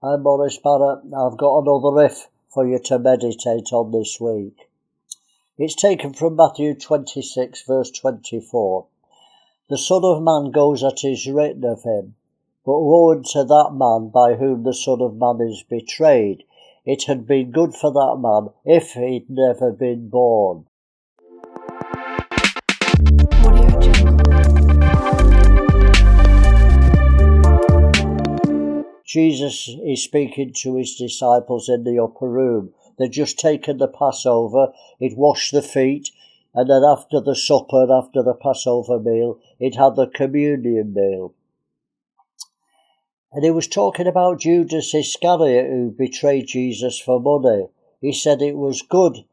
I'm Maurice Barratt. I've got another riff for you to meditate on this week. It's taken from Matthew 26 verse 24. The Son of Man goes as is written of him, but woe unto that man by whom the Son of Man is betrayed. It had been good for that man if he'd never been born. Jesus is speaking to his disciples in the upper room. They'd just taken the Passover, he'd washed the feet, and then after the supper, after the Passover meal, he'd had the communion meal. And he was talking about Judas Iscariot, who betrayed Jesus for money. He said it was good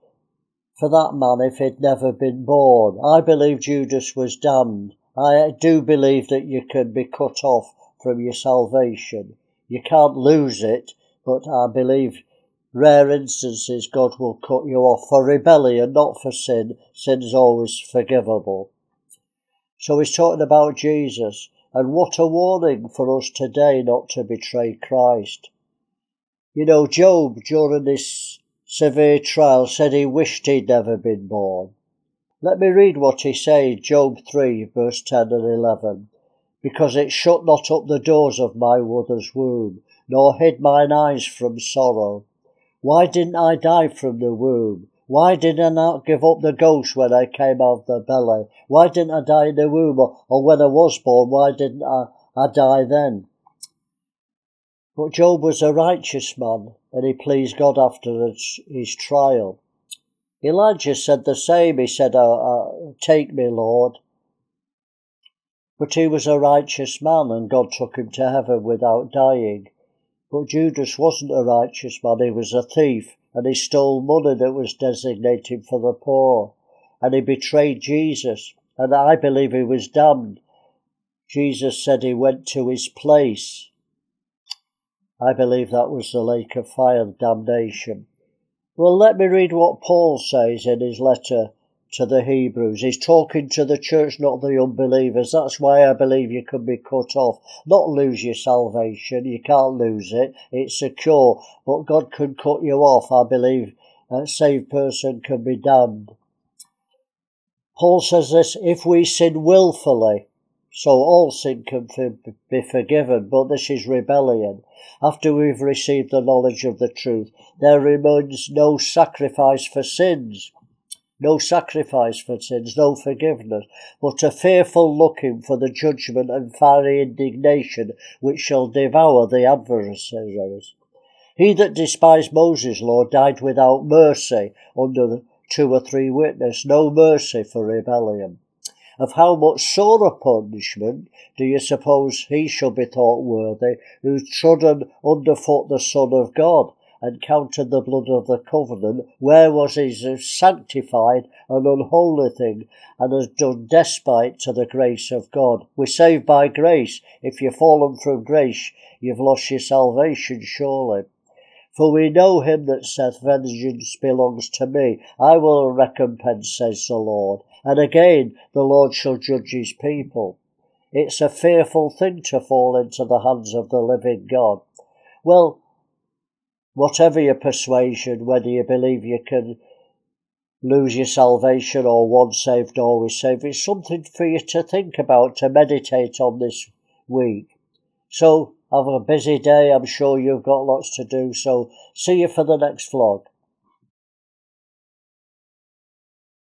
for that man if he'd never been born. I believe Judas was damned. I do believe that you can be cut off from your salvation. You can't lose it, but I believe rare instances God will cut you off for rebellion, not for sin. Sin's always forgivable. So he's talking about Jesus, and what a warning for us today not to betray Christ. You know, Job, during this severe trial, said he wished he'd never been born. Let me read what he said, Job 3, verse 10 and 11. Because it shut not up the doors of my mother's womb, nor hid mine eyes from sorrow. Why didn't I die from the womb? Why did I not give up the ghost when I came out of the belly? Why didn't I die in the womb? Or when I was born, why didn't I die then? But Job was a righteous man, and he pleased God after his trial. Elijah said the same. He said, take me, Lord. But he was a righteous man, and God took him to heaven without dying. But Judas wasn't a righteous man, he was a thief, and he stole money that was designated for the poor. And he betrayed Jesus, and I believe he was damned. Jesus said he went to his place. I believe that was the lake of fire and damnation. Well, let me read what Paul says in his letter to the Hebrews. He's talking to the church, not the unbelievers. That's why I believe you can be cut off. Not lose your salvation. You can't lose it. It's secure. But God can cut you off. I believe a saved person can be damned. Paul says this, if we sin willfully, so all sin can be forgiven, but this is rebellion. After we've received the knowledge of the truth, there remains no sacrifice for sins. No sacrifice for sins, no forgiveness, but a fearful looking for the judgment and fiery indignation which shall devour the adversaries. He that despised Moses' law died without mercy under 2 or 3 witnesses, no mercy for rebellion. Of how much sorer punishment do you suppose he shall be thought worthy, who trodden underfoot the Son of God, and counted the blood of the covenant, where was he sanctified an unholy thing, and has done despite to the grace of God. We're saved by grace. If you've fallen from grace, you've lost your salvation surely. For we know him that saith, vengeance belongs to me, I will recompense, says the Lord. And again, the Lord shall judge his people. It's a fearful thing to fall into the hands of the living God. Well, whatever your persuasion, whether you believe you can lose your salvation or once saved, always saved, it's something for you to think about, to meditate on this week. So, have a busy day. I'm sure you've got lots to do. So, see you for the next vlog.